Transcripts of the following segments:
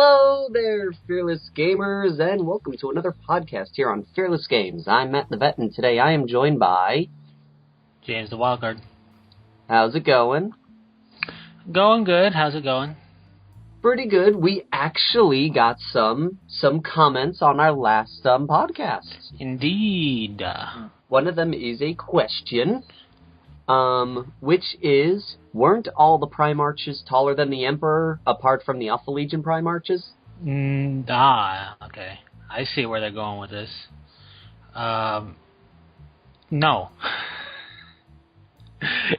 Hello there, Fearless Gamers, and welcome to another podcast here on Fearless Games. I'm Matt the Vet, and today I am joined by... James the Wildcard. How's it going? Going good. How's it going? Pretty good. We actually got some comments on our last podcast. Indeed. One of them is a question, which is, weren't all the Primarches taller than the Emperor, apart from the Alpha Legion Primarches? Okay. I see where they're going with this. No.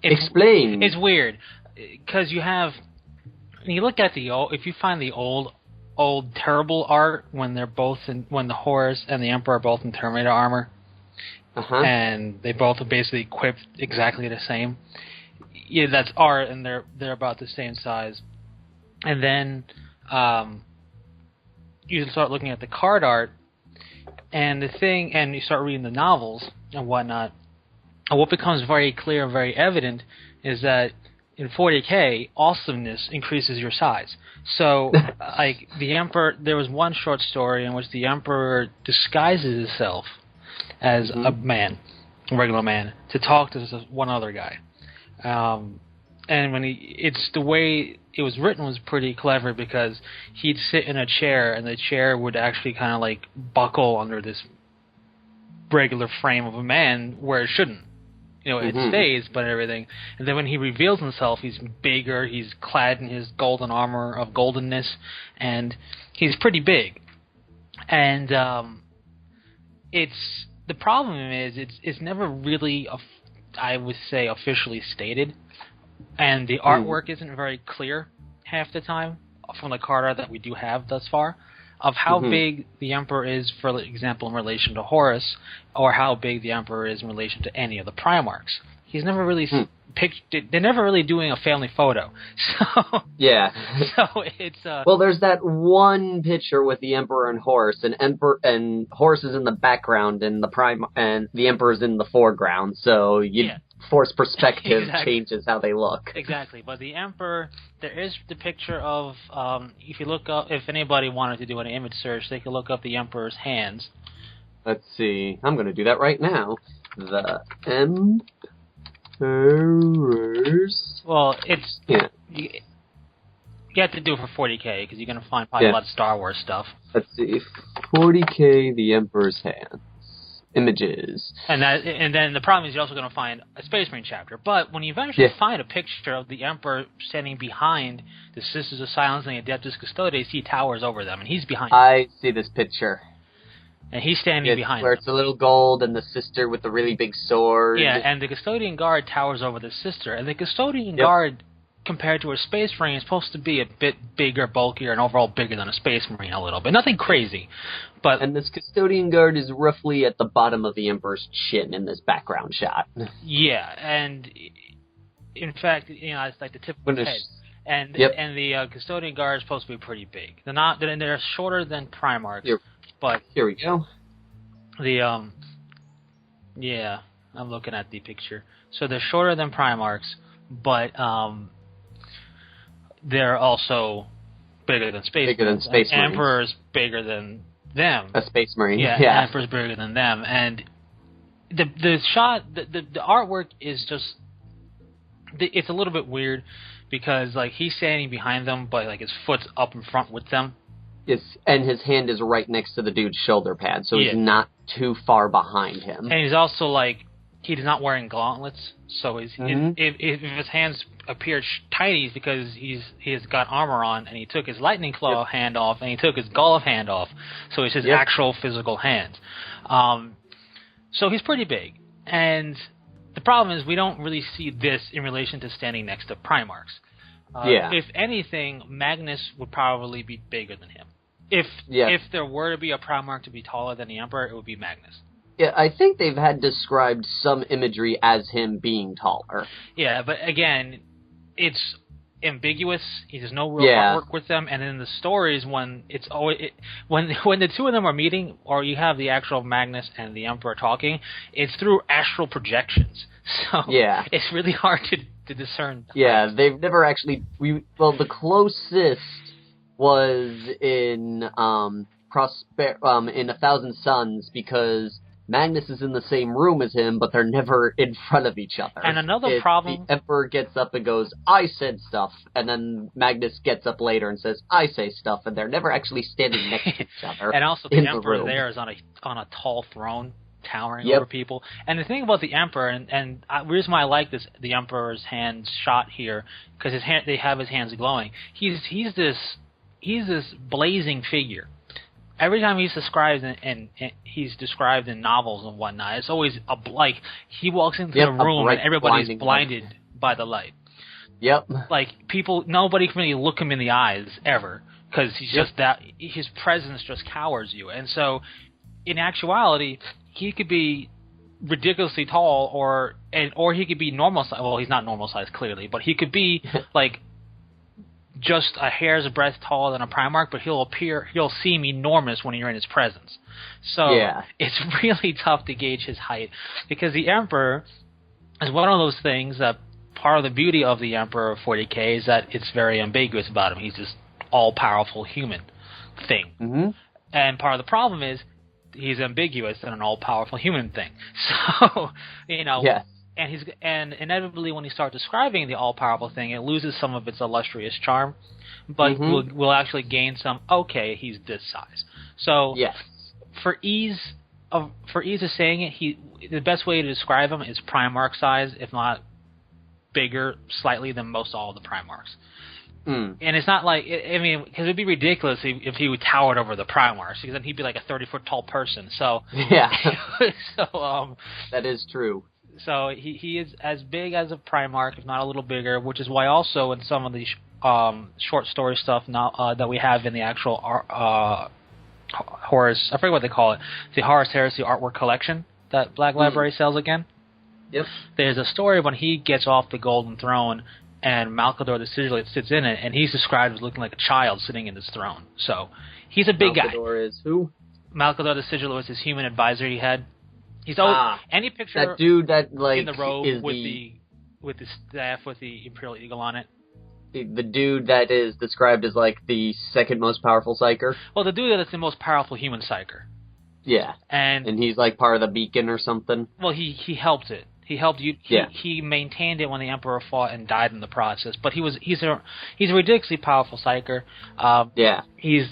Explain. It's weird, because you look at if you find the old terrible art when when the Horus and the Emperor are both in Terminator armor, and they both are basically equipped exactly the same. Yeah, that's art, and they're about the same size. And then you start looking at the card art, and you start reading the novels and whatnot. And what becomes very clear and very evident is that in 40K, awesomeness increases your size. So, like, the Emperor, there was one short story in which the Emperor disguises himself as a regular man, to talk to one other guy. And it's the way it was written was pretty clever, because he'd sit in a chair, and the chair would actually kind of like buckle under this regular frame of a man where it shouldn't. It stays, but everything. And then when he reveals himself, he's bigger, he's clad in his golden armor of goldenness, and he's pretty big. And the problem is it's never really, I would say, officially stated. And the artwork isn't very clear half the time from the card art that we do have thus far of how big the Emperor is, for example, in relation to Horus, or how big the Emperor is in relation to any of the Primarchs. He's never really they're never really doing a family photo. So yeah. So it's well, there's that one picture with the Emperor and Horus, and Horus is in the background, and the Emperor's in the foreground. So force perspective changes how they look. Exactly. But the Emperor, there is the picture of, if you look up, if anybody wanted to do an image search, they could look up the Emperor's hands. Let's see. I'm going to do that right now. The Emperor's... Well, it's... Yeah. You have to do it for 40K, because you're going to find probably a lot of Star Wars stuff. Let's see. 40K, the Emperor's hands. Images. And then the problem is you're also going to find a Space Marine chapter. But when you eventually find a picture of the Emperor standing behind the Sisters of Silence and the Adeptus Custodes, he towers over them, and he's behind them. I see this picture. And he's standing behind where them. It's a little gold and the sister with the really big sword. Yeah, and the Custodian Guard towers over the sister. And the Custodian Guard, compared to a Space Marine, is supposed to be a bit bigger, bulkier, and overall bigger than a Space Marine a little bit. Nothing crazy. And this Custodian Guard is roughly at the bottom of the Emperor's chin in this background shot. Yeah, and in fact, it's like the tip of his head. And the Custodian Guard is supposed to be pretty big. They're shorter than Primarchs. But here we go. I'm looking at the picture. So they're shorter than Primarchs, but they're also bigger than Space Marines. Emperor's bigger than them. A Space Marine. Yeah. Emperor's bigger than them, and the shot, the artwork is just, it's a little bit weird, because like he's standing behind them, but like his foot's up in front with them. Yes, and his hand is right next to the dude's shoulder pad, so he's not too far behind him. And he's also like, he's not wearing gauntlets, so if his hands appear tiny, it's because he has got armor on, and he took his lightning claw hand off, and he took his glove hand off, so it's his actual physical hands. So he's pretty big, and the problem is we don't really see this in relation to standing next to Primarchs. If anything, Magnus would probably be bigger than him. If there were to be a Primarch to be taller than the Emperor, it would be Magnus. Yeah, I think they've had described some imagery as him being taller. Yeah, but again, it's ambiguous. There's no real artwork with them, and in the stories, when the two of them are meeting, or you have the actual Magnus and the Emperor talking, it's through astral projections. So it's really hard to discern. Yeah, they've never actually. The closest was in in A Thousand Suns, because Magnus is in the same room as him, but they're never in front of each other. And another problem... The Emperor gets up and goes, I said stuff, and then Magnus gets up later and says, I say stuff, and they're never actually standing next to each other. And also the Emperor there is on a tall throne, towering over people. And the thing about the Emperor, and the reason why I like the Emperor's hands shot here, because they have his hands glowing. He's this blazing figure. Every time he's described and he's described in novels and whatnot, it's always like he walks into the room and everybody's blinded by the light. Yep. Like nobody can really look him in the eyes ever, because he's just that. His presence just cowers you. And so, in actuality, he could be ridiculously tall, or he could be normal size. Well, he's not normal size clearly, but he could be like just a hair's breadth taller than a Primarch, but he'll seem enormous when you're in his presence. So it's really tough to gauge his height, because the Emperor is one of those things that part of the beauty of the Emperor of 40K is that it's very ambiguous about him. He's this all-powerful human thing. Mm-hmm. And part of the problem is he's ambiguous and an all-powerful human thing. So, Yes. And inevitably, when you start describing the all-powerful thing, it loses some of its illustrious charm, but will actually gain some. Okay, he's this size. So yes, for ease of saying it, the best way to describe him is Primarch size, if not bigger slightly than most all of the Primarchs. Mm. And it's not like, because it'd be ridiculous if he towered over the Primarchs, because then he'd be like a 30-foot tall person. So yeah, that is true. So he is as big as a Primarch, if not a little bigger, which is why also in some of the short story stuff now that we have in the actual Horus, I forget what they call it, the Horus Heresy artwork collection that Black Library sells again. Yep. There's a story when he gets off the Golden Throne and Malcador the Sigillate sits in it, and he's described as looking like a child sitting in his throne. So he's a big guy. Malcador is who? Malcador the Sigillate was his human advisor he had. He's always any picture that dude that like in the robe is with the staff with the Imperial Eagle on it. The dude that is described as like the second most powerful psyker. Well, the dude that is the most powerful human psyker. Yeah, and he's like part of the beacon or something. Well, he helped it. He helped you. He maintained it when the Emperor fought and died in the process. But he's a ridiculously powerful psyker. He's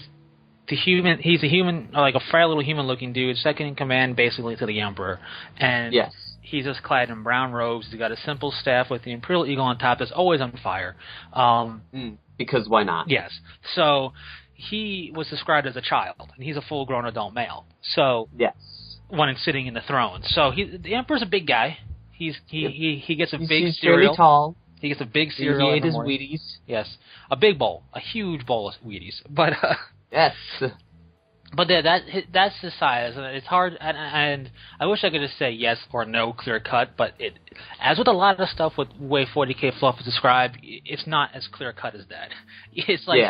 a human, like a frail little human-looking dude, second in command basically to the Emperor. And he's just clad in brown robes. He's got a simple staff with the Imperial Eagle on top that's always on fire. Because why not? Yes. So he was described as a child, and he's a full-grown adult male. So when it's sitting in the throne. So the Emperor's a big guy. He gets a big cereal. Fairly tall. He gets a big cereal. He ate his Wheaties. Yes, a big bowl, a huge bowl of Wheaties. But yes. But that's the size, and it's hard. And I wish I could just say yes or no, clear cut. But as with a lot of stuff with the way 40K fluff is described, it's not as clear cut as that. It's like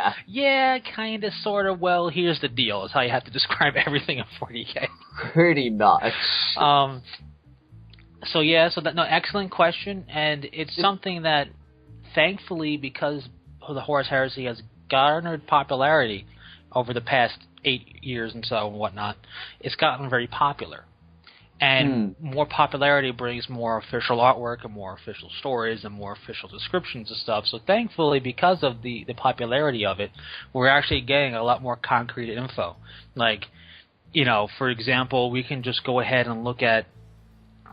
kind of, sort of. Well, here's the deal. Is how you have to describe everything in 40K. Pretty much. Excellent question, and it's something that, thankfully, because of the Horus Heresy, has garnered popularity over the past 8 years and so and whatnot. It's gotten very popular, and more popularity brings more official artwork and more official stories and more official descriptions and stuff. So thankfully, because of the popularity of it, we're actually getting a lot more concrete info. Like, for example, we can just go ahead and look at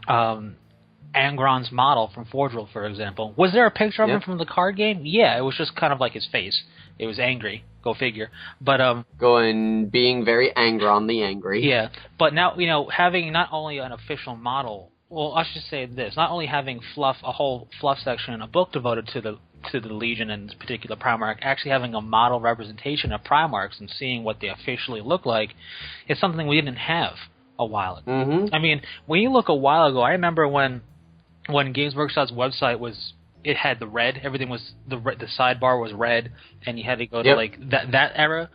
Angron's model from Forgeworld, for example. Was there a picture of him from the card game? Yeah, it was just kind of like his face. It was angry. Go figure. But being very Angron the Angry. Yeah, but now having not only an official model. Well, I should say this: not only having a whole fluff section in a book devoted to the Legion and this particular Primarch, actually having a model representation of Primarchs and seeing what they officially look like, is something we didn't have a while ago. Mm-hmm. I mean, when you look a while ago, I remember when Games Workshop's website it had the red. Everything was the sidebar was red, and you had to go to like that era.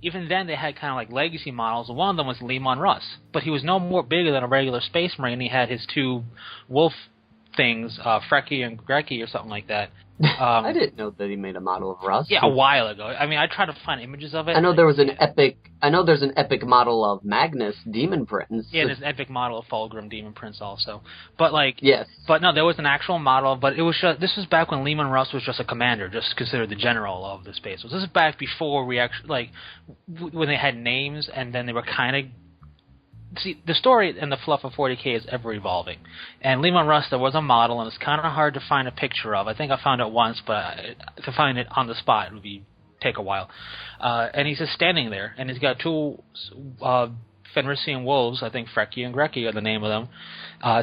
Even then, they had kind of like legacy models. One of them was Lemon Russ, but he was no more bigger than a regular Space Marine. He had his two wolf things, Frecky and Grecky or something like that. I didn't know that he made a model of Rust. Yeah, a while ago. I mean, I tried to find images of it. I know there's an epic model of Magnus Demon Prince. Yeah, there's an epic model of Fulgrim Demon Prince also. But yes. But no, there was an actual model. But it was this was back when Leman Russ was just a commander, just considered the general of the space. So this is back before we actually when they had names, and then they were kind of. See, the story and the fluff of 40K is ever evolving. And Leman Russ, there was a model, and it's kind of hard to find a picture of. I think I found it once, but to find it on the spot would take a while. And he's just standing there, and he's got two Fenrisian wolves, I think Frecky and Grecky are the name of them,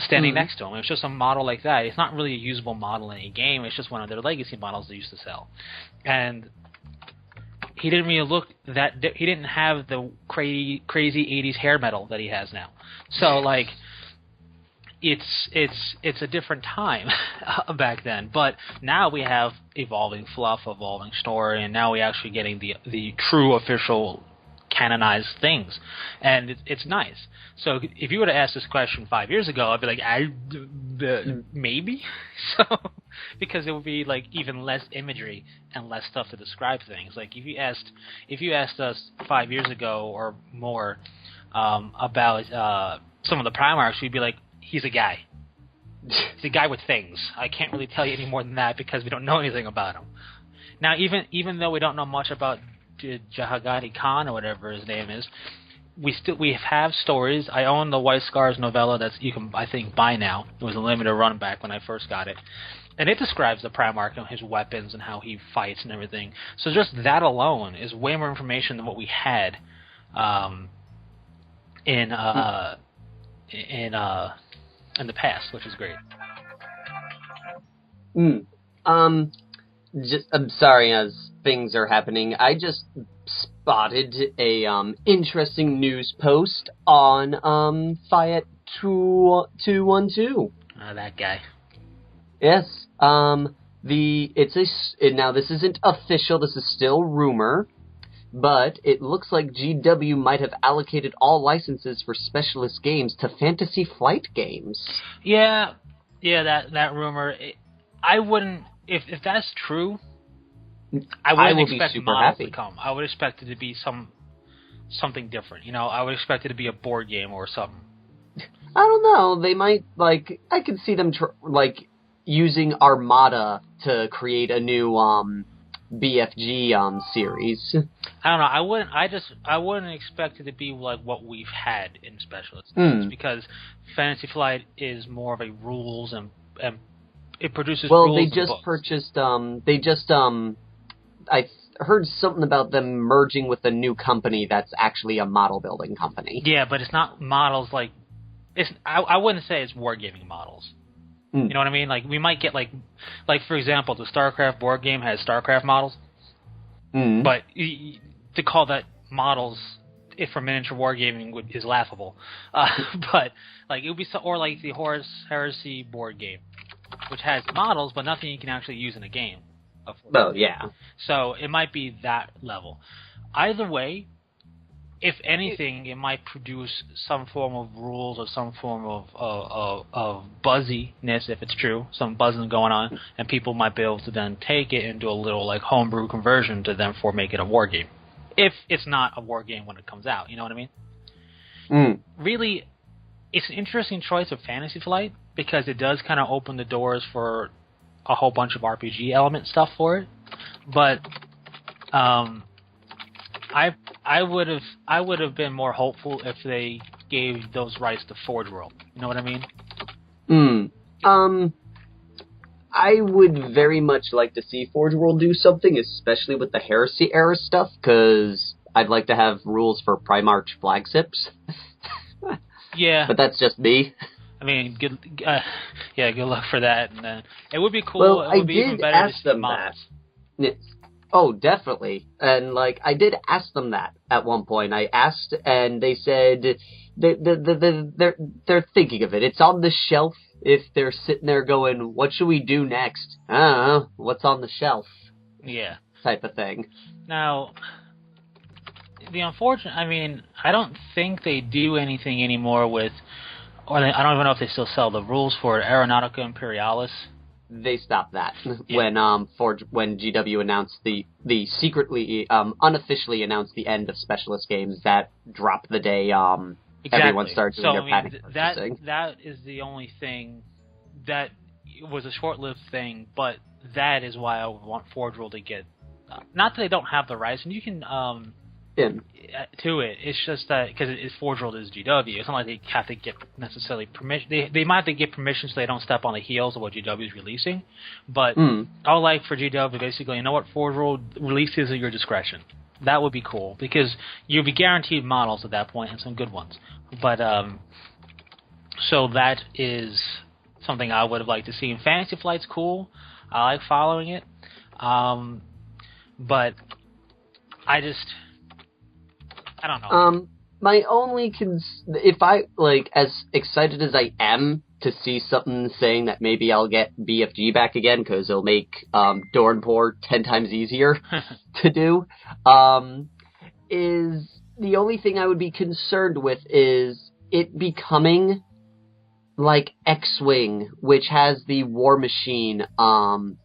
standing next to him. It's just a model like that. It's not really a usable model in any game. It's just one of their legacy models they used to sell. And he didn't really look that. He didn't have the crazy 80s hair metal that he has now. So it's a different time back then. But now we have evolving fluff, evolving story, and now we're actually getting the true official canonized things, and it's nice. So if you would have asked this question 5 years ago, I'd be like, maybe. So because it would be even less imagery and less stuff to describe things. Like if you asked us 5 years ago or more about some of the Primarchs, we'd be like, he's a guy. He's a guy with things. I can't really tell you any more than that because we don't know anything about him. Now, even though we don't know much about Jahagani Khan or whatever his name is, we have stories. I own the White Scars novella that you can, I think, buy now. It was a limited run back when I first got it. And it describes the Primarch and his weapons and how he fights and everything. So just that alone is way more information than what we had in the past, which is great. I'm sorry, as things are happening, I just spotted a interesting news post on Fiat 212. That guy. Yes. Now this isn't official. This is still rumor, but it looks like GW might have allocated all licenses for Specalist Games to Fantasy Flight Games. Yeah, that rumor. I wouldn't. If that's true, I wouldn't expect models to come. I would expect it to be something different. I would expect it to be a board game or something. I don't know. They might I could see them using Armada to create a new BFG series. I don't know. I wouldn't expect it to be like what we've had in Specalist Games because Fantasy Flight is more of a rules and it produces rules. Well, I heard something about them merging with a new company that's actually a model building company. Yeah, but it's not models I wouldn't say it's wargaming models. You know what I mean? We might get for example, the StarCraft board game has StarCraft models. But to call that models for miniature wargaming is laughable. But it would be or the Horus Heresy board game, which has models but nothing you can actually use in a game. Oh, yeah. So it might be that level. Either way, if anything, it might produce some form of rules or some form of buzziness, if it's true, some buzzing going on, and people might be able to then take it and do a little homebrew conversion to then make it a war game. If it's not a war game when it comes out, you know what I mean? Really, it's an interesting choice of Fantasy Flight because it does kind of open the doors for a whole bunch of RPG element stuff for it, but I would have been more hopeful if they gave those rights to Forge World. You know what I mean? I would very much like to see Forge World do something, especially with the Heresy era stuff, because I'd like to have rules for Primarch flagships. Yeah, but that's just me. I mean, good luck for that. And it would be cool. Well, it would be even better to see them that. Oh, definitely. And I did ask them that at one point. I asked, and they said they're thinking of it. It's on the shelf. If they're sitting there going, "What should we do next?" I don't know. What's on the shelf? Yeah. Type of thing. Now, the unfortunate. I mean, I don't think they do anything anymore with I don't even know if they still sell the rules for it, Aeronautica Imperialis. They stopped that when GW announced the secretly unofficially announced the end of Specialist Games. That dropped the day everyone started doing their panic purchasing. That is the only thing that was a short-lived thing, but that is why I want Forge World to get. Not that they don't have the rights, and you can to it. It's just that because Forge World is GW, it's not like they have to get necessarily permission. They might have to get permission so they don't step on the heels of what GW is releasing. But I would like for GW basically, you know what, Forge World releases at your discretion. That would be cool because you'll be guaranteed models at that point and some good ones. But so that is something I would have liked to see. And Fantasy Flight's cool. I like following it. But I don't know. My only if I as excited as I am to see something saying that maybe I'll get BFG back again because it'll make Dornport 10 times easier to do, is the only thing I would be concerned with is it becoming like X-Wing, which has the War Machine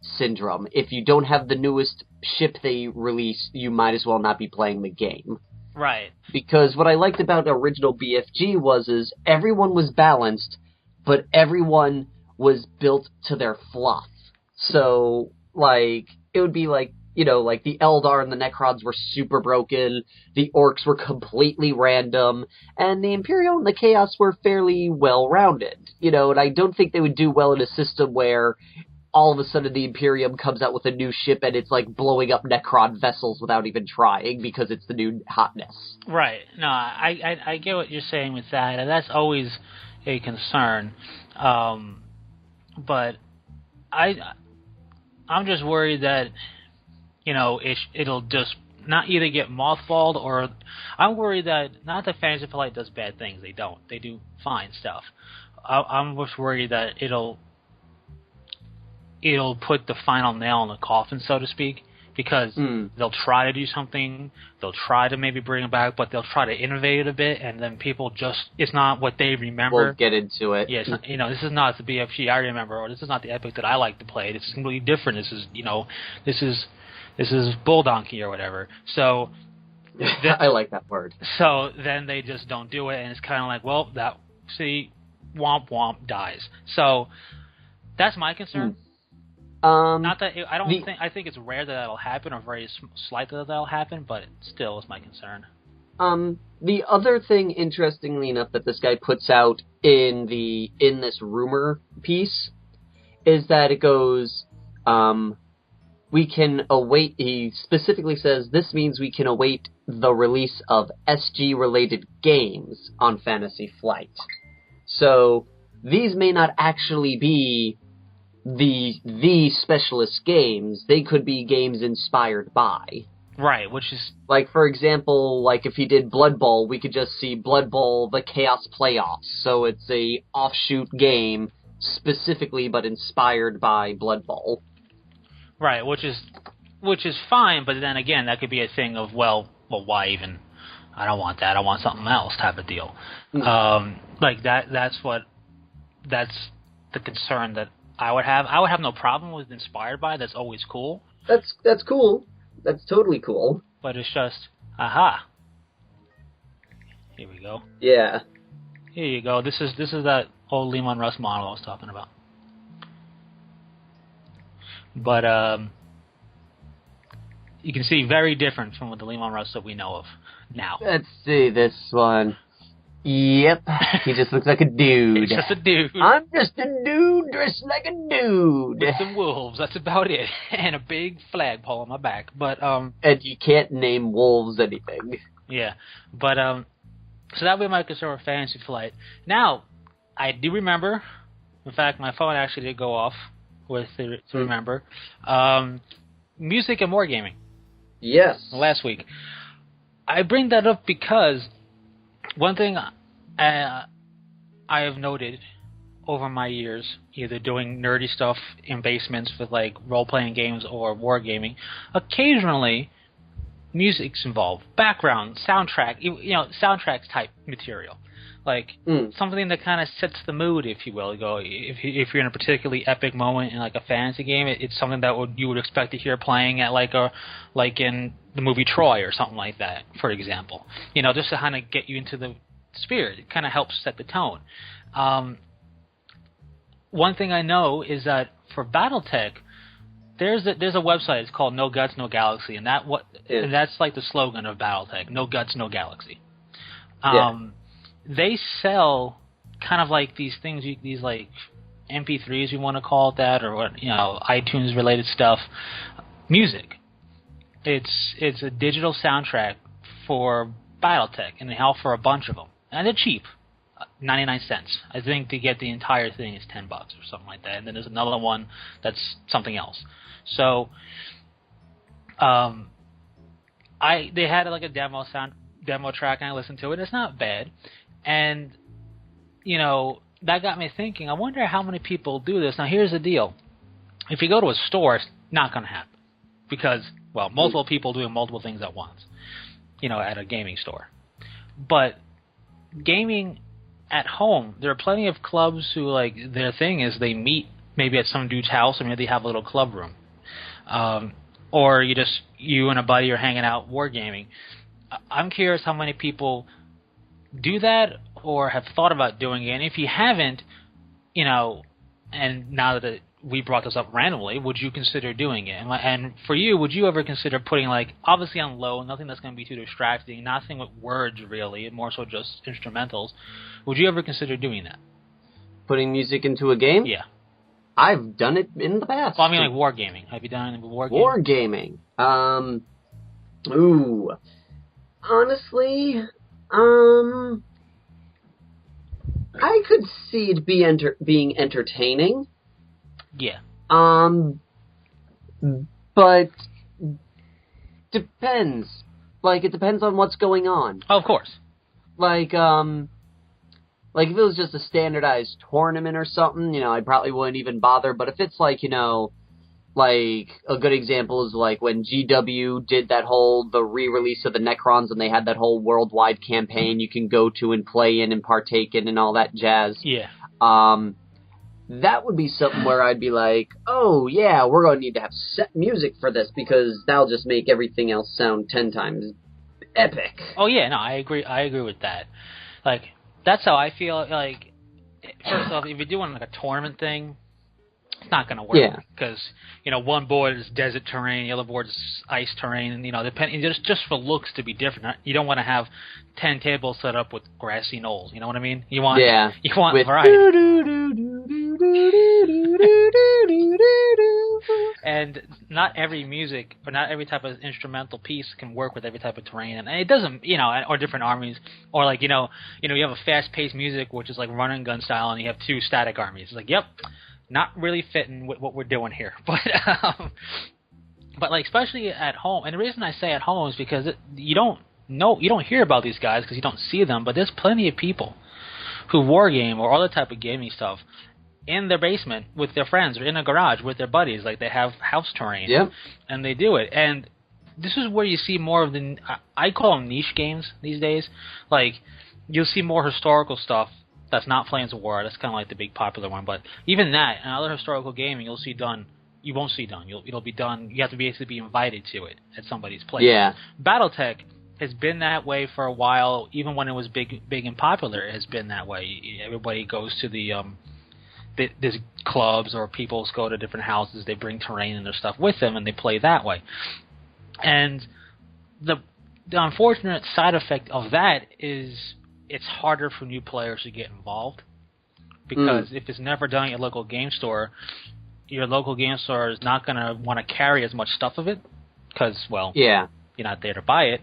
syndrome. If you don't have the newest ship they release, you might as well not be playing the game. Right. Because what I liked about original BFG was everyone was balanced, but everyone was built to their fluff. So, it would be like the Eldar and the Necrons were super broken, the Orcs were completely random, and the Imperial and the Chaos were fairly well-rounded. And I don't think they would do well in a system where all of a sudden the Imperium comes out with a new ship and it's blowing up Necron vessels without even trying because it's the new hotness. Right. No, I get what you're saying with that, and that's always a concern. But I'm just worried that, it'll just not either get mothballed or I'm worried that not that Fantasy Flight does bad things. They don't. They do fine stuff. I'm just worried that it'll put the final nail in the coffin, so to speak, because they'll try to do something, they'll try to maybe bring it back, but they'll try to innovate it a bit, and then people it's not what they remember. We'll get into it. Yes, this is not the BFG I remember, or this is not the Epic that I like to play. This is completely different. This is Bull Donkey or whatever. So I like that word. So then they just don't do it, and it's kind of like, well, womp womp dies. So that's my concern. Not that I think it's rare that that'll happen, or very slight that that'll happen, but still is my concern. The other thing, interestingly enough, that this guy puts out in this rumor piece is that it goes, we can await. He specifically says this means we can await the release of SG-related games on Fantasy Flight. So these may not actually be the Specialist games. They could be games inspired by. Right, which is... for example, if he did Blood Bowl, we could just see Blood Bowl, the Chaos Playoffs. So it's a offshoot game specifically but inspired by Blood Bowl. Right, which is fine, but then again, that could be a thing of, well, why even? I don't want that. I want something else type of deal. That's the concern that I would have. I would have no problem with inspired by. That's always cool. That's cool. That's totally cool. But it's just, aha. Here we go. Yeah. Here you go. This is that old Lehman Russ model I was talking about. But you can see very different from the Lehman Russ that we know of now. Let's see this one. Yep, he just looks like a dude. He's just a dude. I'm just a dude dressed like a dude. With some wolves, that's about it. And a big flagpole on my back. But and you can't name wolves anything. Yeah, but so that would be my concern with Fantasy Flight. Now, I do remember, in fact, my phone actually did go off to remember, music and wargaming. Yes. Last week. I bring that up because one thing I have noted over my years, either doing nerdy stuff in basements with role-playing games or wargaming, occasionally music's involved. Background, soundtrack, soundtracks type material. Like, something that kind of sets the mood, if you will. If you're in a particularly epic moment in, like, a fantasy game, it's something that you would expect to hear playing at, like in the movie Troy or something like that, for example. Just to kind of get you into the spirit. It kind of helps set the tone. One thing I know is that for BattleTech, there's a website. It's called No Guts, No Galaxy, and that's like the slogan of BattleTech: No Guts, No Galaxy. They sell kind of like these things, these like MP3s, you want to call it that, or what, iTunes related stuff, music. It's a digital soundtrack for BattleTech, and they offer a bunch of them, and they're cheap. 99 cents. I think to get the entire thing is $10 or something like that. And then there's another one that's something else. So, they had like a demo track, and I listened to it. It's not bad, and that got me thinking. I wonder how many people do this. Now, here's the deal: if you go to a store, it's not going to happen because, well, multiple people doing multiple things at once. At a gaming store, but gaming at home, there are plenty of clubs who, like, their thing is they meet maybe at some dude's house, or maybe they have a little club room. Or you and a buddy are hanging out wargaming. I'm curious how many people do that or have thought about doing it. And if you haven't, and now that we brought this up randomly, would you consider doing it? And for you, would you ever consider putting, like, obviously on low, nothing that's going to be too distracting, nothing with words really, more so just instrumentals. Would you ever consider doing that? Putting music into a game? Yeah. I've done it in the past. Well, I mean, like wargaming. Have you done it with wargaming? Wargaming. Honestly, I could see it being entertaining. Yeah. But depends. Like, it depends on what's going on. Oh, of course. Like if it was just a standardized tournament or something, I probably wouldn't even bother. But if it's like, like a good example is like when GW did the re-release of the Necrons, and they had that whole worldwide campaign you can go to and play in and partake in and all that jazz. Yeah. That would be something where I'd be like, oh yeah, we're going to need to have set music for this because that'll just make everything else sound 10 times epic. Oh yeah, no, I agree with that. Like, that's how I feel. Like, first off, if you're doing like a tournament thing, it's not going to work. Yeah. Because, one board is desert terrain, the other board is ice terrain, and, just for looks to be different. You don't want to have 10 tables set up with grassy knolls, you know what I mean? You want variety. And not every music, or not every type of instrumental piece can work with every type of terrain. And it doesn't, or different armies. Or like, you have a fast-paced music, which is like run and gun style, and you have 2 static armies. It's like, yep. Not really fitting with what we're doing here, but like especially at home. And the reason I say at home is because you don't hear about these guys because you don't see them. But there's plenty of people who wargame or other type of gaming stuff in their basement with their friends or in a garage with their buddies. Like they have house terrain, and they do it. And this is where you see more of the I call them niche games these days. Like you'll see more historical stuff. That's not Flames of War. That's kind of like the big popular one. But even that, and other historical gaming, you'll see done. You won't see done. It'll be done. You have to basically be invited to it at somebody's place. Yeah. BattleTech has been that way for a while. Even when it was big and popular, it has been that way. Everybody goes to there's clubs or people go to different houses. They bring terrain and their stuff with them, and they play that way. And the unfortunate side effect of that is it's harder for new players to get involved because if it's never done at your local game store, your local game store is not going to want to carry as much stuff of it because, well, you're not there to buy it,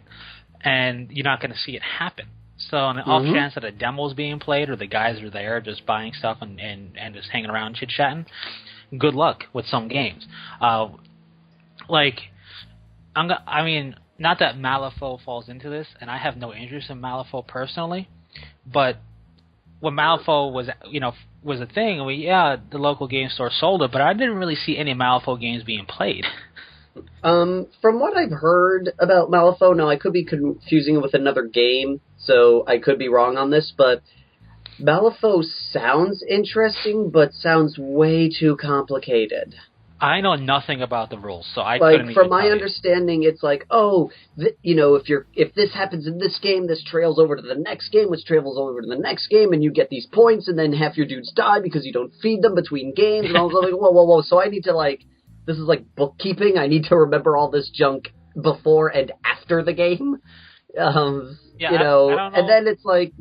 and you're not going to see it happen. So on the off chance that a demo is being played or the guys are there just buying stuff and just hanging around chit-chatting, good luck with some games. Not that Malifaux falls into this, and I have no interest in Malifaux personally, but when Malifaux was a thing, the local game store sold it, but I didn't really see any Malifaux games being played. From what I've heard about Malifaux, now I could be confusing it with another game, so I could be wrong on this, but Malifaux sounds interesting, but sounds way too complicated. I know nothing about the rules, so I couldn't even from my tell understanding, it's like, if this happens in this game, this trails over to the next game, which travels over to the next game, and you get these points, and then half your dudes die because you don't feed them between games, and I was like, whoa, so I need to, this is like bookkeeping, I need to remember all this junk before and after the game, I don't know. and then it's like,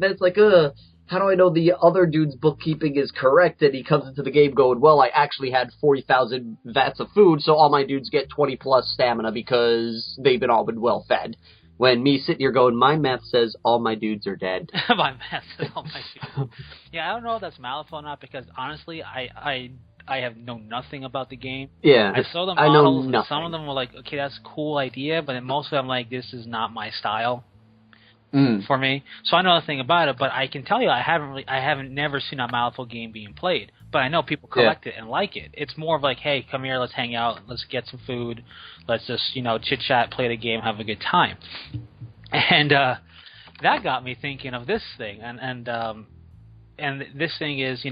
how do I know the other dude's bookkeeping is correct? And he comes into the game going, well, I actually had 40,000 vats of food, so all my dudes get 20 plus stamina because they've all been well fed. When me sitting here going, my math says all my dudes are dead. My math says all my dudes. Yeah, I don't know if that's Malifaux or not, because honestly, I have known nothing about the game. Yeah, I saw the models, and some of them were like, okay, that's a cool idea, but then most of them, like, this is not my style. For me, so I know nothing about it, but I can tell you I haven't never seen a Malifaux game being played, but I know people collect it and like it. It's more of like, hey, come here, let's hang out, let's get some food, let's just chit chat, play the game, have a good time, and that got me thinking of this thing, and this thing is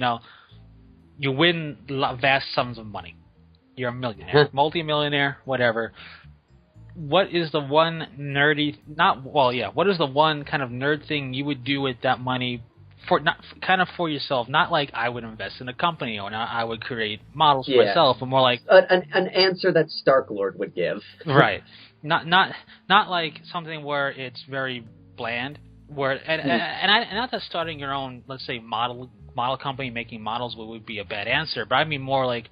you win vast sums of money, you're a millionaire, multi-millionaire, whatever. What is the one what is the one kind of nerd thing you would do with that money for yourself? Not like I would invest in a company or not I would create models for myself, but more like an answer that Stark-Lord would give. Right. Not like something where it's very bland. And not that starting your own, let's say, model company making models would be a bad answer, but I mean more like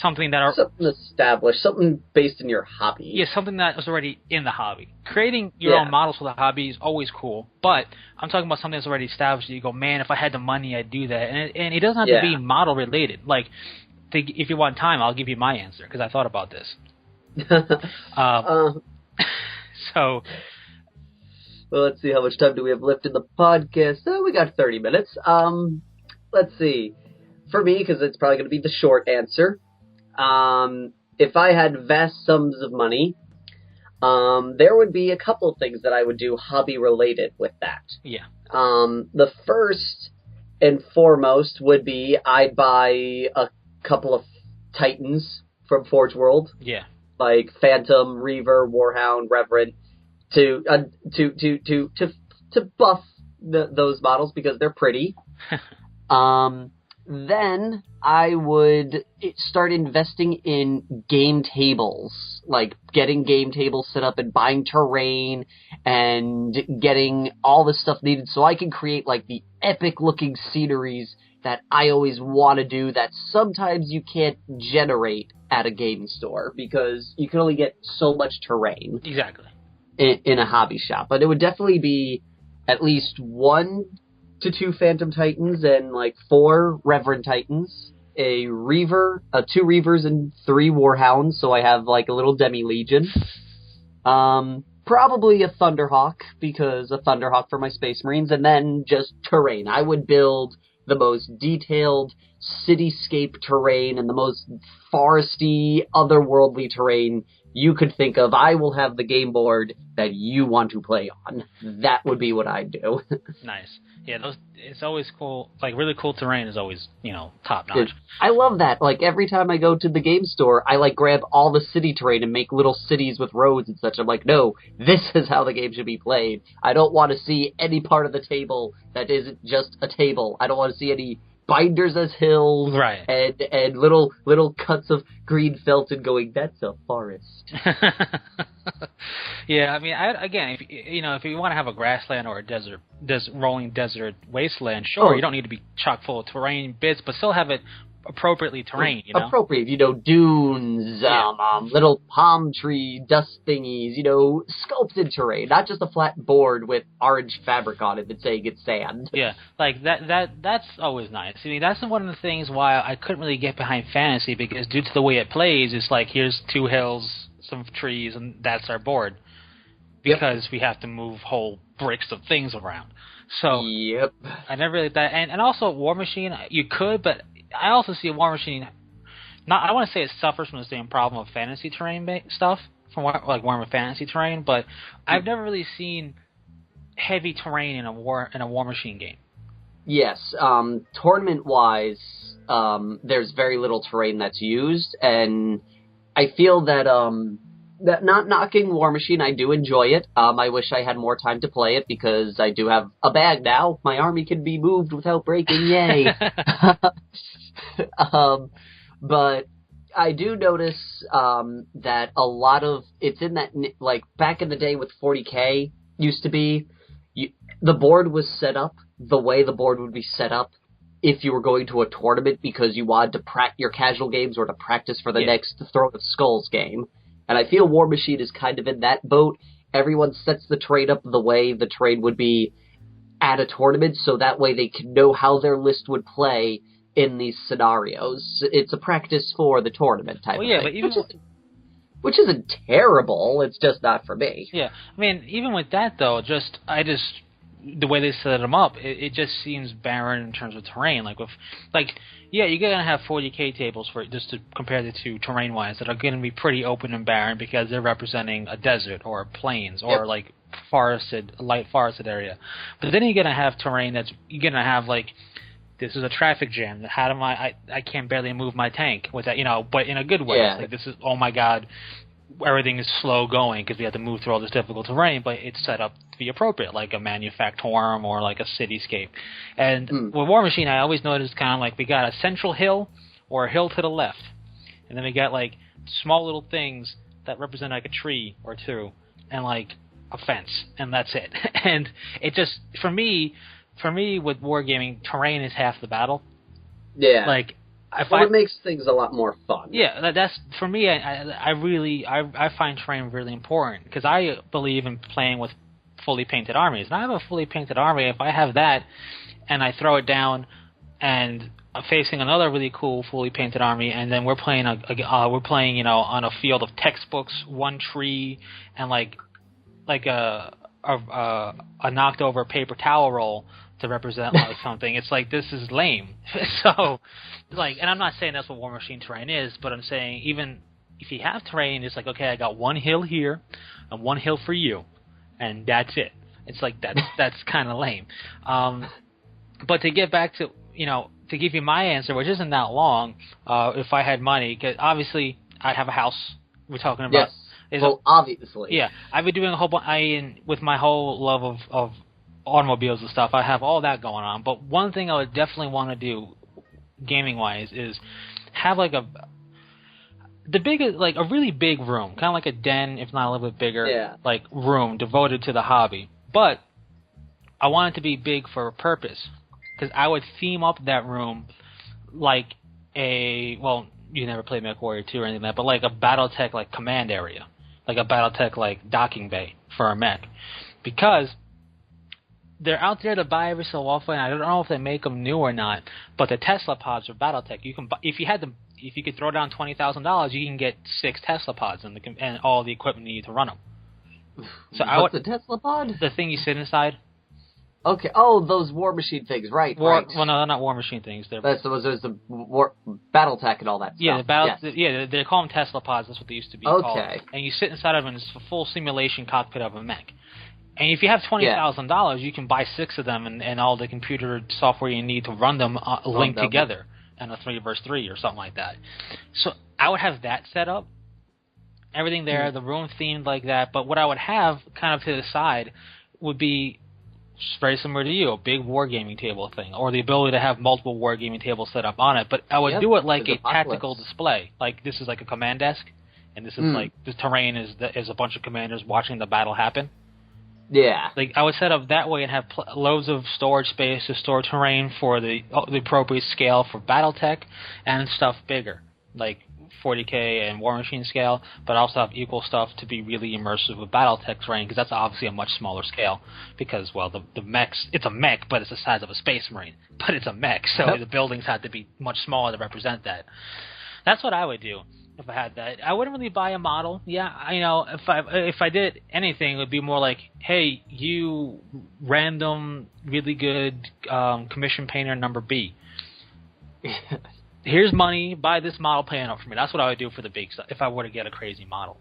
something established, something based in your hobby. Yeah, something that was already in the hobby. Creating your own models for the hobby is always cool, but I'm talking about something that's already established. You go, man, if I had the money, I'd do that. And it doesn't have to be model related. Like, if you want time, I'll give you my answer because I thought about this. So, well, let's see, how much time do we have left in the podcast? We got 30 minutes. Let's see. For me, because it's probably going to be the short answer. If I had vast sums of money, there would be a couple of things that I would do hobby-related with that. Yeah. The first and foremost would be I'd buy a couple of Titans from Forge World. Yeah. Like Phantom, Reaver, Warhound, Reverend, to buff those models because they're pretty. Then I would start investing in game tables, like getting game tables set up and buying terrain and getting all the stuff needed so I can create like the epic looking sceneries that I always want to do that sometimes you can't generate at a game store because you can only get so much terrain. Exactly. In a hobby shop. But it would definitely be at least 1 to 2 Phantom Titans and like 4 Reverend Titans, a Reaver, 2 Reavers and 3 Warhounds, so I have like a little demi-legion. Probably a Thunderhawk, because a Thunderhawk for my Space Marines, and then just terrain. I would build the most detailed cityscape terrain and the most foresty, otherworldly terrain you could think of. I will have the game board that you want to play on. That would be what I'd do. Nice. Yeah, it's always cool. Like, really cool terrain is always, top notch. I love that. Like, every time I go to the game store, I, like, grab all the city terrain and make little cities with roads and such. I'm like, no, this is how the game should be played. I don't want to see any part of the table that isn't just a table. I don't want to see any binders as hills, right, and little cuts of green felt and going, that's a forest. Yeah, I mean, if you want to have a grassland or a rolling desert wasteland, sure, you don't need to be chock full of terrain bits, but still have it appropriately terrain, Appropriate, dunes, little palm tree dust thingies, sculpted terrain, not just a flat board with orange fabric on it that's saying it's sand. Yeah, like that's always nice. I mean, that's one of the things why I couldn't really get behind fantasy, because due to the way it plays, it's like, here's 2 hills, some trees, and that's our board. Because we have to move whole bricks of things around. So, I never really that, and also War Machine, you could, but I also see a War Machine. I don't want to say it suffers from the same problem of fantasy terrain stuff from like Warhammer Fantasy terrain, but I've never really seen heavy terrain in a War Machine game. Yes. Tournament-wise, there's very little terrain that's used, and I feel that not knocking War Machine, I do enjoy it. I wish I had more time to play it because I do have a bag now. My army can be moved without breaking. Yay! But I do notice that a lot of it's in that, like back in the day with 40K used to be, the board was set up the way the board would be set up if you were going to a tournament because you wanted to your casual games or to practice for the next Throne of Skulls game. And I feel War Machine is kind of in that boat. Everyone sets the terrain up the way the terrain would be at a tournament, so that way they can know how their list would play in these scenarios. It's a practice for the tournament type of thing. But even which isn't terrible, it's just not for me. Yeah, I mean, even with that, though, the way they set them up, it just seems barren in terms of terrain. You're gonna have 40K tables for just to compare the two terrain-wise that are gonna be pretty open and barren because they're representing a desert or plains or light forested area. But then you're gonna have terrain you're gonna have this is a traffic jam. How do I can't barely move my tank with that, but in a good way. Yeah. It's this is, oh my god, everything is slow going because we have to move through all this difficult terrain, but it's set up to be appropriate, like a manufactorum or like a cityscape. And with War Machine, I always noticed kind of we got a central hill or a hill to the left, and then we got small little things that represent a tree or two and a fence, and that's it. And it just for me with wargaming, terrain is half the battle. Yeah. It makes things a lot more fun. Yeah, that's for me. I find terrain really important because I believe in playing with fully painted armies. And I have a fully painted army. If I have that and I throw it down and I'm facing another really cool fully painted army, and then we're playing on a field of textbooks, one tree, and a knocked over paper towel roll to represent something. It's this is lame. So, and I'm not saying that's what War Machine terrain is, but I'm saying even if you have terrain, it's okay, I got one hill here and one hill for you, and that's it. It's that's kind of lame. But to get back to, to give you my answer, which isn't that long, if I had money, because obviously I have a house we're talking about. Yes. Well, obviously. Yeah. I've been doing a whole bunch, with my whole love of automobiles and stuff, I have all that going on. But one thing I would definitely want to do, gaming-wise, is have a really big room, kind of like a den, if not a little bit bigger, room devoted to the hobby. But I want it to be big for a purpose, because I would theme up that room you never played MechWarrior 2 or anything like that, but a BattleTech command area, a BattleTech docking bay for a mech, because they're out there to buy every so often. I don't know if they make them new or not, but the Tesla pods are BattleTech. You can buy, if you could throw down $20,000, you can get 6 Tesla pods and all the equipment you need to run them. So What's the Tesla pod? The thing you sit inside. Okay. Oh, those War Machine things, right? Right. Well, no, they're not War Machine things. There's the BattleTech and all that stuff. Yeah, they call them Tesla pods. That's what they used to be called. And you sit inside of them, and it's a full simulation cockpit of a mech. And if you have $20,000, you can buy 6 of them and all the computer software you need to run them linked together in a 3v3 or something like that. So I would have that set up, everything there, the room themed like that. But what I would have kind of to the side would be very similar to you, a big wargaming table thing, or the ability to have multiple wargaming tables set up on it. But I would do it like a tactical display. This is like a command desk, and this is the terrain is a bunch of commanders watching the battle happen. Yeah. I would set up that way and have loads of storage space to store terrain for the appropriate scale for BattleTech and stuff bigger, like 40K and War Machine scale, but also have equal stuff to be really immersive with BattleTech terrain, because that's obviously a much smaller scale, because, the mechs, it's a mech, but it's the size of a Space Marine, but it's a mech, so the buildings have to be much smaller to represent that. That's what I would do if I had that. I wouldn't really buy a model. Yeah, if I did anything, it would be more hey, you random, really good commission painter number B. Here's money, buy this model, pay up for me. That's what I would do for the big stuff if I were to get a crazy model.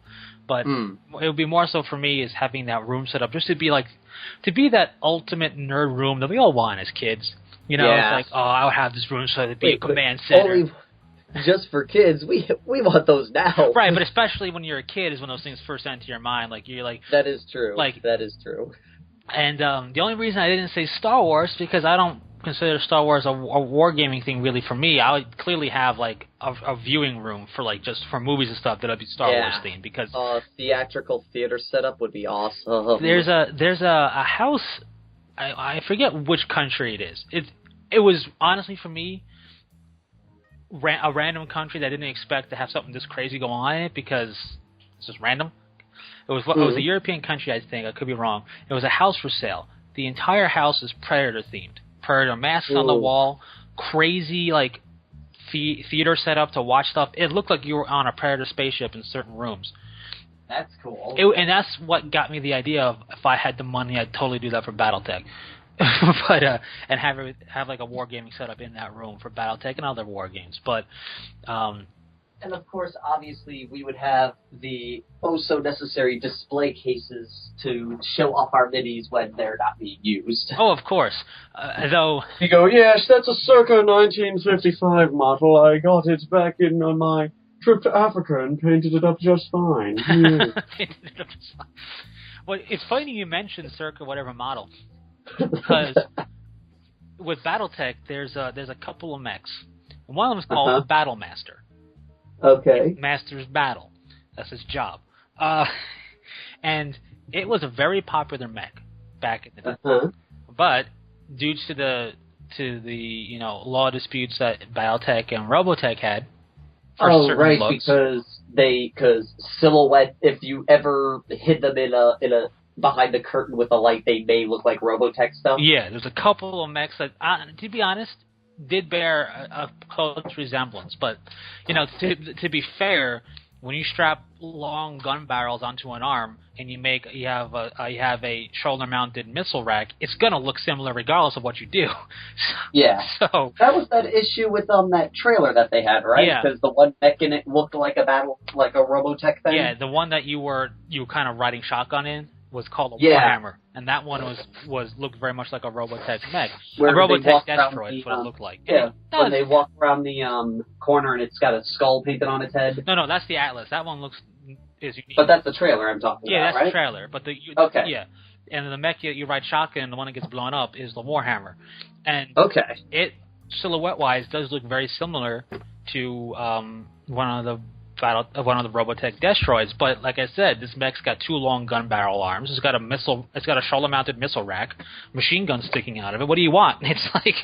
But it would be more so for me is having that room set up just to be that ultimate nerd room that we all want as kids, You know, it's like, oh, I'll have this room so it'd be a command center. Only just for kids, we want those now. Right, but especially when you're a kid is when those things first enter your mind. Like, you're like... That is true. That is true. And the only reason I didn't say Star Wars, because I don't consider Star Wars a wargaming thing really for me. I would clearly have, like, a viewing room for, like, just for movies and stuff that would be Star Wars themed, because... theatrical theater setup would be awesome. There's a house... I forget which country it is. It was, honestly, for me, a random country that I didn't expect to have something this crazy go on in it, because it's just random. It was a European country, I think. I could be wrong. It was a house for sale. The entire house is Predator-themed. Predator masks on the wall, crazy, like, theater set up to watch stuff. It looked like you were on a Predator spaceship in certain rooms. That's cool. And that's what got me the idea of, if I had the money, I'd totally do that for BattleTech. But and have like a wargaming setup in that room for BattleTech and other war games. But and of course, obviously, we would have the necessary display cases to show off our minis when they're not being used. Oh, of course. Though you go, yes, that's a circa 1955 model. I got it back in my trip to Africa and painted it up just fine. Well, it's funny you mentioned circa whatever model, because with BattleTech, there's a couple of mechs. One of them is called the Battle Master. Okay. Master's Battle. That's his job. And it was a very popular mech back in the day. But due to the law disputes that BattleTech and Robotech had for certain looks, because Silhouette, if you ever hid them in a behind the curtain with a light, they may look like Robotech stuff. Yeah, there's a couple of mechs that, to be honest, did bear a close resemblance, but to be fair, when you strap long gun barrels onto an arm and you have a shoulder mounted missile rack, it's gonna look similar regardless of what you do. Yeah. So that was that issue with that trailer that they had, right? Yeah. Because the one mech in it looked like a Robotech thing. Yeah, the one that you were kind of riding shotgun in was called a Warhammer, and that one looked very much like a Robotech mech. A Robotech Destroid is what it looked like. Yeah, when they walk around the corner and it's got a skull painted on its head. No, that's the Atlas. That one is unique. But that's the trailer I'm talking about, right? Yeah, that's the trailer. But yeah, and the mech you ride shotgun, the one that gets blown up, is the Warhammer. And it, silhouette-wise, does look very similar to one of the Robotech Destroids, but like I said, this mech's got two long gun barrel arms. It's got a shoulder-mounted missile rack, machine gun sticking out of it. What do you want? It's like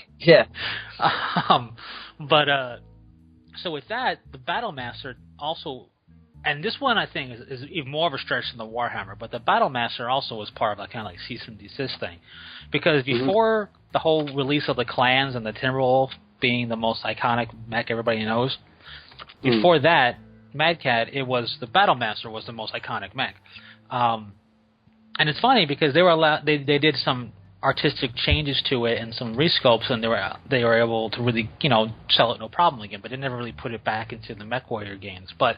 so with that, the Battlemaster also, and this one I think is even more of a stretch than the Warhammer, but the Battlemaster also was part of a kind of like cease and desist thing, because before the whole release of the Clans and the Timberwolf being the most iconic mech everybody knows, before that, Mad Cat, it was the Battlemaster was the most iconic mech, and it's funny because they did some artistic changes to it and some resculpts, and they were able to really sell it no problem again, but they never really put it back into the MechWarrior games. But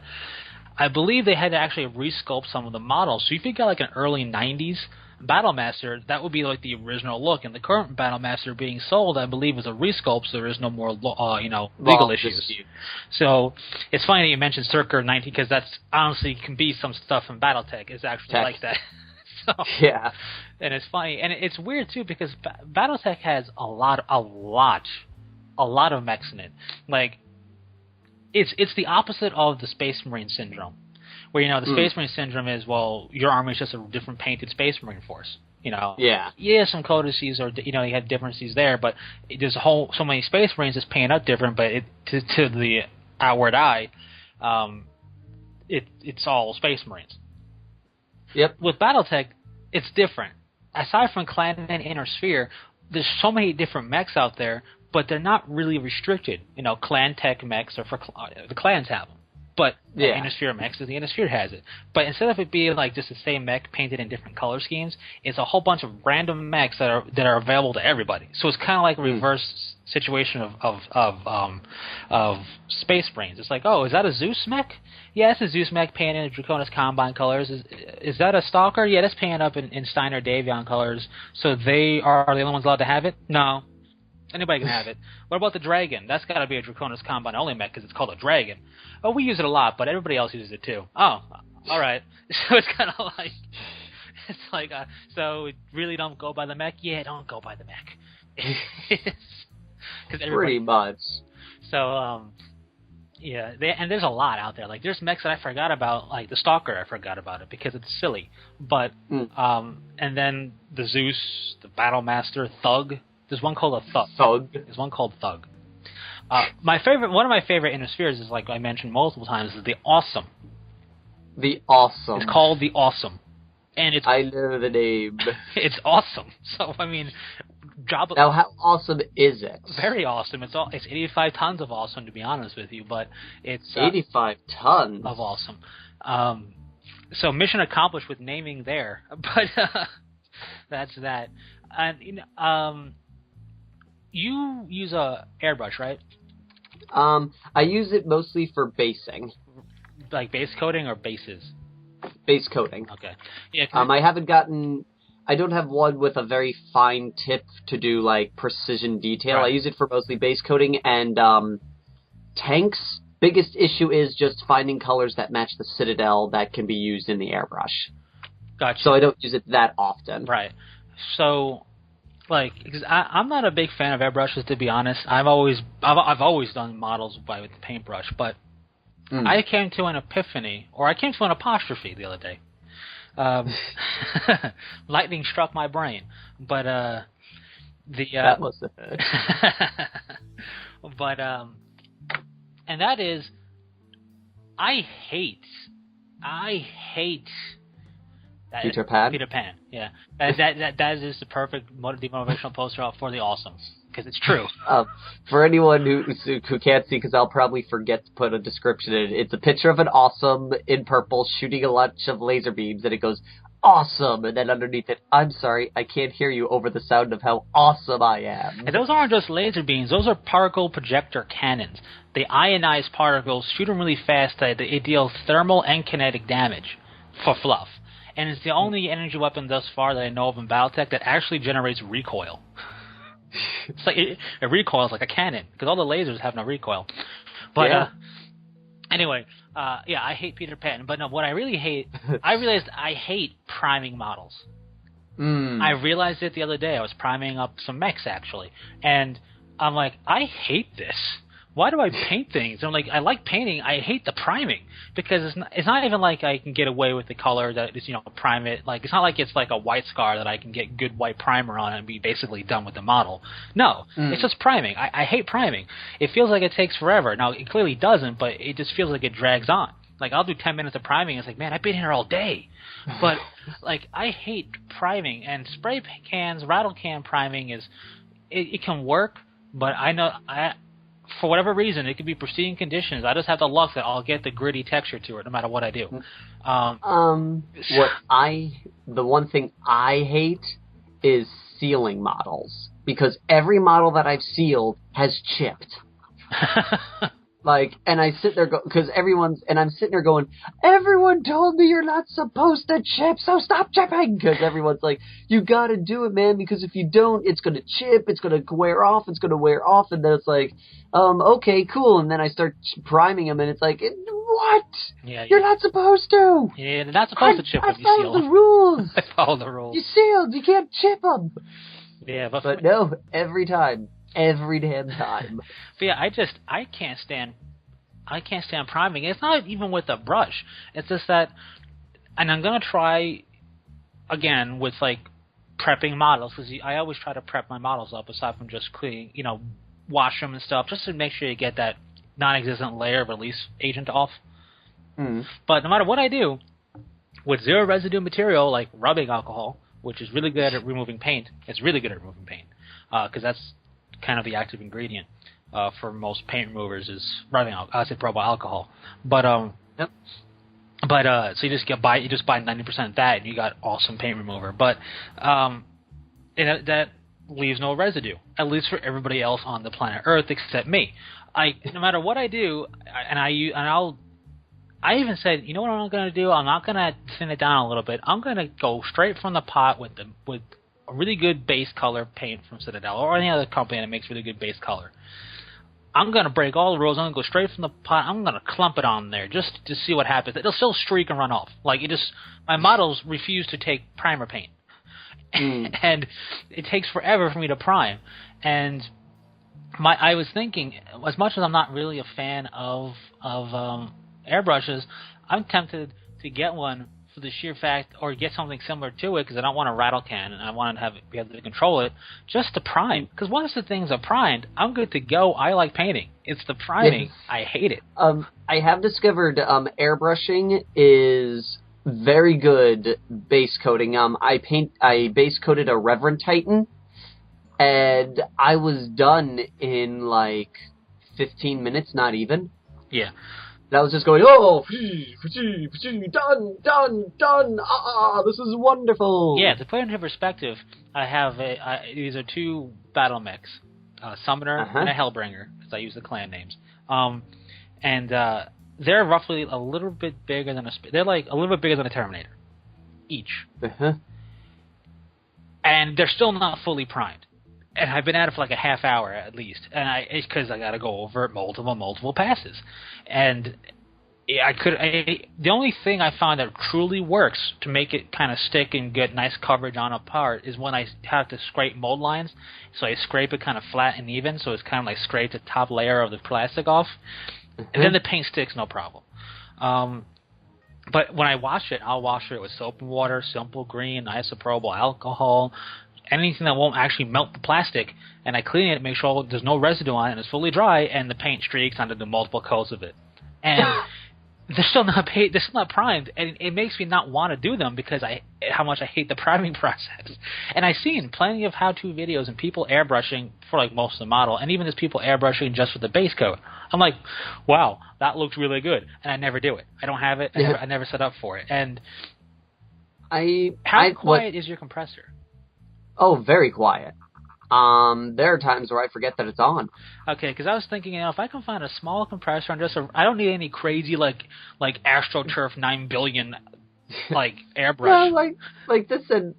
I believe they had to actually resculpt some of the models. So if you got like an early '90s Battlemaster, that would be like the original look, and the current Battlemaster being sold, I believe, is a resculpt, so there is no more legal issues. So it's funny that you mentioned circa 19, because that's honestly can be some stuff in BattleTech is actually like that. So, yeah, and it's funny, and it's weird too, because BattleTech has a lot of mechs in it. Like it's the opposite of the Space Marine syndrome, where the Space Marine syndrome is, well, your army is just a different painted Space Marine force. Some codices or you have differences there, but there's so many Space Marines that's painted out different, but to the outward eye, it's all Space Marines. Yep. With BattleTech, it's different. Aside from Clan and Inner Sphere, there's so many different mechs out there, but they're not really restricted. Clan Tech mechs are for the Clans have them. But the Inner Sphere mechs, the Inner Sphere has it. But instead of it being like just the same mech painted in different color schemes, it's a whole bunch of random mechs that are available to everybody. So it's kind of like a reverse situation of Space Marines. It's like, oh, is that a Zeus mech? Yeah, it's a Zeus mech painted in Draconis Combine colors. Is that a Stalker? Yeah, that's painted up in Steiner Davion colors. So they are the only ones allowed to have it? No. Anybody can have it. What about the dragon? That's got to be a Draconis Combine only mech because it's called a dragon. Oh, we use it a lot, but everybody else uses it too. Oh, all right. So it's kind of like, it's like, so really don't go by the mech? Yeah, don't go by the mech. Pretty much. So, yeah, and there's a lot out there. Like, there's mechs that I forgot about, like the Stalker, I forgot about it because it's silly. But, and then the Zeus, the Battlemaster, Thug. There's one called a Thug. There's one called Thug. One of my favorite inner spheres is, like I mentioned multiple times, is the Awesome. The Awesome. It's called the Awesome. And it's, I know the name. It's awesome. So, I mean, now, how awesome is it? Very awesome. It's 85 tons of awesome, to be honest with you, but it's 85 tons of awesome. So mission accomplished with naming there, but that's that. And you use a airbrush, right? I use it mostly for basing, like base coating or bases. Base coating. Okay. Yeah. I don't have one with a very fine tip to do, like, precision detail. Right. I use it for mostly base coating and tanks. Biggest issue is just finding colors that match the Citadel that can be used in the airbrush. Gotcha. So I don't use it that often. Right. So, like, because I'm not a big fan of airbrushes, to be honest. I've always done models with the paintbrush, but I came to an epiphany, or I came to an apostrophe the other day. Lightning struck my brain, but that must have hurt. But and that is, I hate that Peter Pan. Peter Pan, yeah. That is the perfect motivational poster for the Awesome. Because it's true. For anyone who can't see, because I'll probably forget to put a description in it, it's a picture of an Awesome in purple shooting a bunch of laser beams, and it goes, awesome! And then underneath it, I'm sorry, I can't hear you over the sound of how awesome I am. And those aren't just laser beams, those are particle projector cannons. They ionize particles, shoot them really fast, it deals thermal and kinetic damage for fluff. And it's the only energy weapon thus far that I know of in Battletech that actually generates recoil. It's like it recoils like a cannon because all the lasers have no recoil. But anyway, yeah, I hate Peter Pan. But no, what I really hate, I realized I hate priming models. I realized it the other day. I was priming up some mechs actually, and I'm like, I hate this. Why do I paint things? And I'm like, I like painting. I hate the priming because it's not even like I can get away with the color that is, prime it. Like, it's not like it's like a white scar that I can get good white primer on and be basically done with the model. No, it's just priming. I hate priming. It feels like it takes forever. Now, it clearly doesn't, but it just feels like it drags on. Like, I'll do 10 minutes of priming. It's like, man, I've been here all day. But, like, I hate priming. And spray cans, rattle can priming it can work, but I know for whatever reason, it could be pristine conditions. I just have the luck that I'll get the gritty texture to it no matter what I do. The one thing I hate is sealing models. Because every model that I've sealed has chipped. Like, and I sit there I'm sitting there going, everyone told me you're not supposed to chip, so stop chipping! Because everyone's like, you gotta do it, man, because if you don't, it's gonna chip, it's gonna wear off, and then it's like, okay, cool, and then I start priming them, and it's like, what? Yeah, you're not supposed to! Yeah, they're not supposed to chip when you seal. I follow the rules! I follow the rules. You sealed, you can't chip them! Yeah, but no, every time. Every damn time. But yeah, I can't stand priming. It's not even with a brush. It's just that, and I'm gonna try again with like prepping models because I always try to prep my models up aside from just cleaning, wash them and stuff, just to make sure you get that non-existent layer of release agent off. But no matter what I do, with zero residue material like rubbing alcohol, which is really good at removing paint, because that's kind of the active ingredient for most paint removers is rubbing isopropyl alcohol. But so you just buy 90% of that and you got awesome paint remover. But that leaves no residue, at least for everybody else on the planet Earth except me. No matter what I do, I even said, you know what I'm going to do? I'm not going to thin it down a little bit. I'm going to go straight from the pot with a really good base color paint from Citadel or any other company that makes really good base color. I'm going to break all the rules. I'm going to go straight from the pot. I'm going to clump it on there just to see what happens. It'll still streak and run off. Like, my models refuse to take primer paint. And it takes forever for me to prime. And I was thinking, as much as I'm not really a fan of airbrushes, I'm tempted to get one for the sheer fact, or get something similar to it, because I don't want a rattle can, and I want to be able to control it, just to prime. Because once the things are primed, I'm good to go. I like painting. It's the priming. I hate it. I have discovered airbrushing is very good base coating. I base coated a Reverend Titan, and I was done in like 15 minutes, not even. Yeah. And I was just going, oh, done, this is wonderful. Yeah, to put it into perspective, I have these are two battle mechs, Summoner and a Hellbringer, because I use the clan names. And they're roughly a little bit bigger than they're like a little bit bigger than a Terminator, each. And they're still not fully primed. And I've been at it for like a half hour at least, and it's because I got to go over it multiple passes, and the only thing I found that truly works to make it kind of stick and get nice coverage on a part is when I have to scrape mold lines, so I scrape it kind of flat and even, so it's kind of like scrape the top layer of the plastic off, and then the paint sticks no problem. But when I wash it, I'll wash it with soap and water, simple green, isopropyl alcohol, anything that won't actually melt the plastic, and I clean it, make sure there's no residue on it, and it's fully dry, and the paint streaks onto the multiple coats of it. And they're still not primed, and it makes me not want to do them because how much I hate the priming process. And I've seen plenty of how-to videos and people airbrushing for like most of the model, and even there's people airbrushing just with the base coat. I'm like, wow, that looks really good, and I never do it. I don't have it. I never set up for it. And how quiet is your compressor? Oh, very quiet. There are times where I forget that it's on. Okay, because I was thinking, if I can find a small compressor and I don't need any crazy like AstroTurf 9 billion like airbrush. No,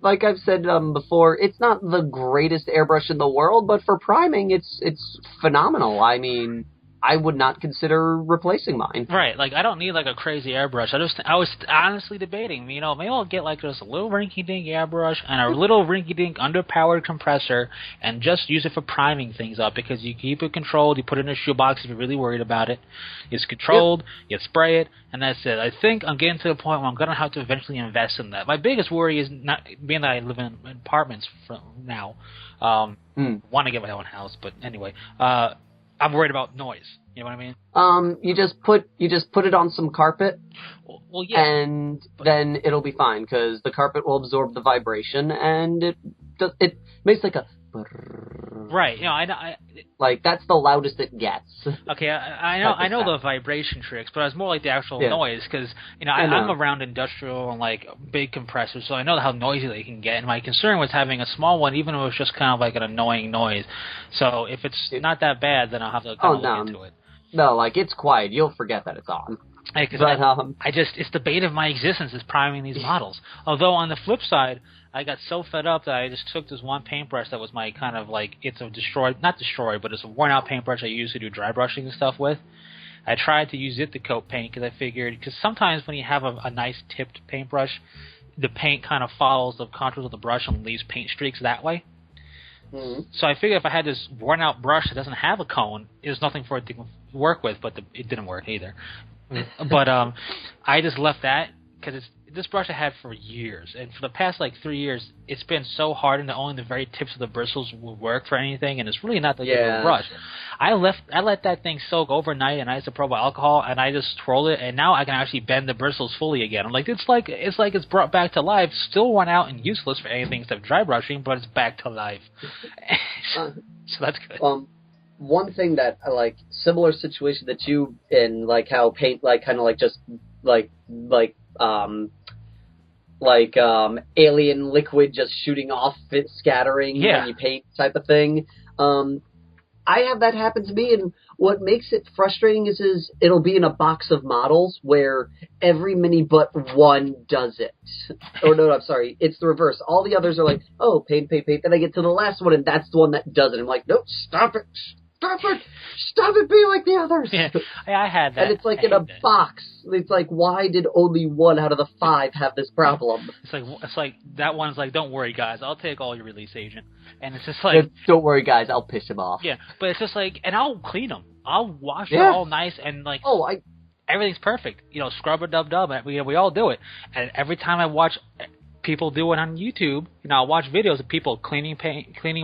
like I've said before, it's not the greatest airbrush in the world, but for priming, it's phenomenal. I mean, I would not consider replacing mine. Right, like I don't need like a crazy airbrush. I was honestly debating, maybe I'll get like just a little rinky-dink airbrush and a little rinky-dink underpowered compressor and just use it for priming things up, because you keep it controlled, you put it in a shoebox if you're really worried about it. It's controlled, you spray it, and that's it. I think I'm getting to the point where I'm going to have to eventually invest in that. My biggest worry is not being that I live in apartments now. Want to get my own house, but anyway, I'm worried about noise. You know what I mean? You just put it on some carpet. Well, yeah. And then it'll be fine, because the carpet will absorb the vibration, and it makes like a... Right. Like, that's the loudest it gets. Okay, I know the vibration tricks, but it's more like the actual noise, because, I'm around industrial and, like, big compressors, so I know how noisy they can get, and my concern was having a small one, even if it was just kind of like an annoying noise. So if it's not that bad, then I'll have to kind of look into it. No, like, it's quiet. You'll forget that it's on. It's the bate of my existence is priming these models. Although on the flip side, I got so fed up that I just took this one paintbrush that was my kind of like, it's a not destroyed, but it's a worn out paintbrush I used to do dry brushing and stuff with. I tried to use it to coat paint because I figured, because sometimes when you have a nice tipped paintbrush, the paint kind of follows the contours of the brush and leaves paint streaks that way. So I figured if I had this worn out brush that doesn't have a cone, there's nothing for it to work with, but it didn't work either. But I just left that because this brush I had for years, and for the past like 3 years, it's been so hardened that only the very tips of the bristles will work for anything, and it's really not that good of a brush. I let that thing soak overnight in isopropyl alcohol, and I just twirled it, and now I can actually bend the bristles fully again. I'm like, it's brought back to life, still worn out and useless for anything except dry brushing, but it's back to life. So that's good. One thing that like similar situation that you in, like how paint like kind of like just like alien liquid just shooting off, scattering when you paint type of thing. I have that happen to me, and what makes it frustrating is it'll be in a box of models where every mini but one does it. Or no, I'm sorry, it's the reverse. All the others are like, oh, paint. Then I get to the last one, and that's the one that does it. I'm like, nope, stop it. Stop it being like the others. Yeah, I had that. And it's like in a box. It's like, why did only 1 out of the 5 have this problem? It's like that one's like, don't worry, guys, I'll take all your release agent. And it's just like, don't worry, guys, I'll piss him off. Yeah, but it's just like, and I'll clean them. I'll wash it all nice and like. Everything's perfect. Scrub or dub. We all do it. And every time I watch people do it on YouTube, I'll watch videos of people cleaning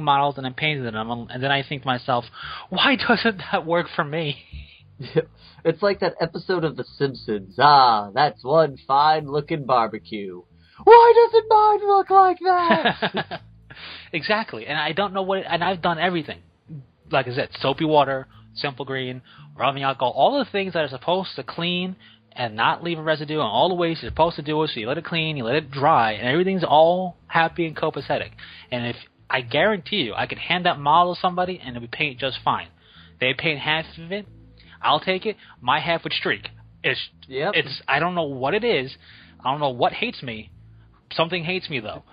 models and then painting them, and then I think to myself, why doesn't that work for me? It's like that episode of The Simpsons. Ah, that's one fine-looking barbecue. Why doesn't mine look like that? Exactly, and I don't know and I've done everything. Like I said, soapy water, simple green, rubbing alcohol, all the things that are supposed to clean and not leave a residue, and all the ways you're supposed to do it, so you let it clean, you let it dry, and everything's all happy and copacetic. And if I guarantee you, I could hand that model to somebody, and it would paint just fine. They paint half of it, I'll take it, my half would streak. It's I don't know what it is, I don't know what hates me. Something hates me, though.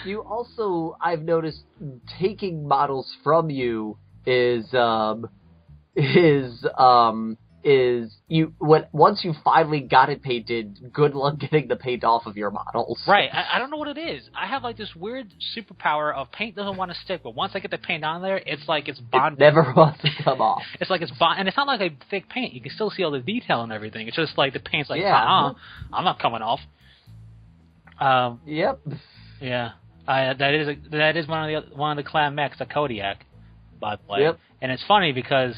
You also, I've noticed, taking models from you once you finally got it painted, good luck getting the paint off of your models. Right. I don't know what it is. I have like this weird superpower of paint doesn't want to stick, but once I get the paint on there, it's like it's bonded. It never wants to come off. It's like it's bond, and it's not like a thick paint. You can still see all the detail and everything. It's just like the paint's like, I'm not coming off. Yep. Yeah. That is one of the clan mechs, a Kodiak, by the way. Yep. And it's funny because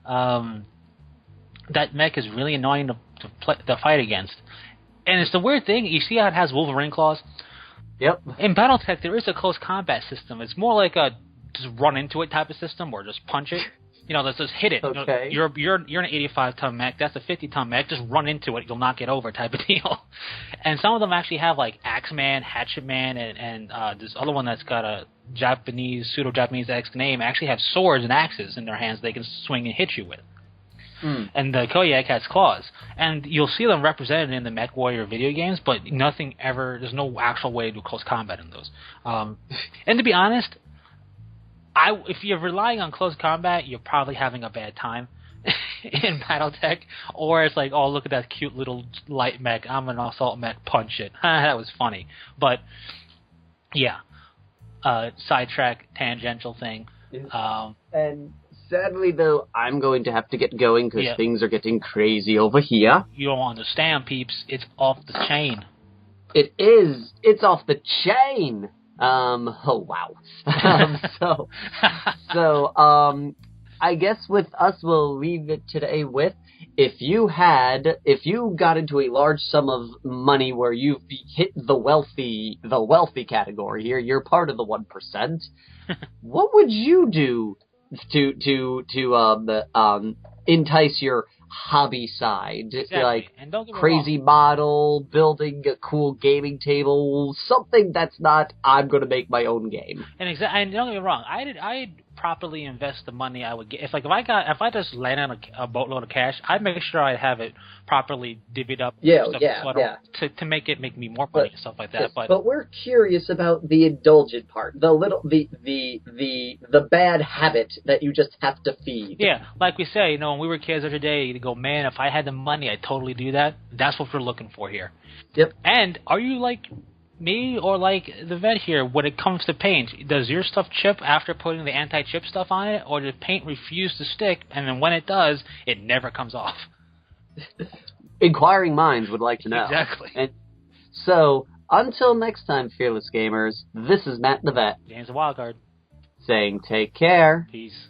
that mech is really annoying to fight against. And it's the weird thing, you see how it has Wolverine claws? Yep. In Battletech, there is a close combat system. It's more like a just run into it type of system, or just punch it. Let's just hit it. Okay. You're an 85-ton mech. That's a 50-ton mech. Just run into it. You'll knock it over type of deal. And some of them actually have like Axeman, Hatchetman, and this other one that's got a pseudo-Japanese name actually have swords and axes in their hands they can swing and hit you with. And the Kodiak has claws. And you'll see them represented in the Mech Warrior video games, but there's no actual way to do close combat in those. And to be honest, if you're relying on close combat, you're probably having a bad time in Battletech. Or it's like, oh, look at that cute little light mech. I'm an assault mech, punch it. That was funny. But, yeah. Sidetrack, tangential thing. And sadly, though, I'm going to have to get going because things are getting crazy over here. You don't understand, peeps. It's off the chain. It is. It's off the chain. Oh, wow. I guess with us, we'll leave it today with, if you got into a large sum of money where you've hit the wealthy category here, you're part of the 1%, what would you do to entice your hobby side? Exactly. Like, and don't get me crazy wrong. model, building a cool gaming table, something that's not, I'm going to make my own game. And don't get me wrong, I'd properly invest the money I would get. If I just land on a boatload of cash, I'd make sure I have it properly divvied up. To make me more money and stuff like that. But we're curious about the indulgent part, the bad habit that you just have to feed. Yeah, like we say, when we were kids the other day, you go, man, if I had the money, I'd totally do that. That's what we're looking for here. Yep. And are you like me or like the vet here, when it comes to paint, does your stuff chip after putting the anti-chip stuff on it, or does paint refuse to stick, and then when it does, it never comes off? Inquiring minds would like to know. Exactly. And so, until next time, fearless gamers, this is Matt the Vet. James the Wildcard. Saying take care. Peace.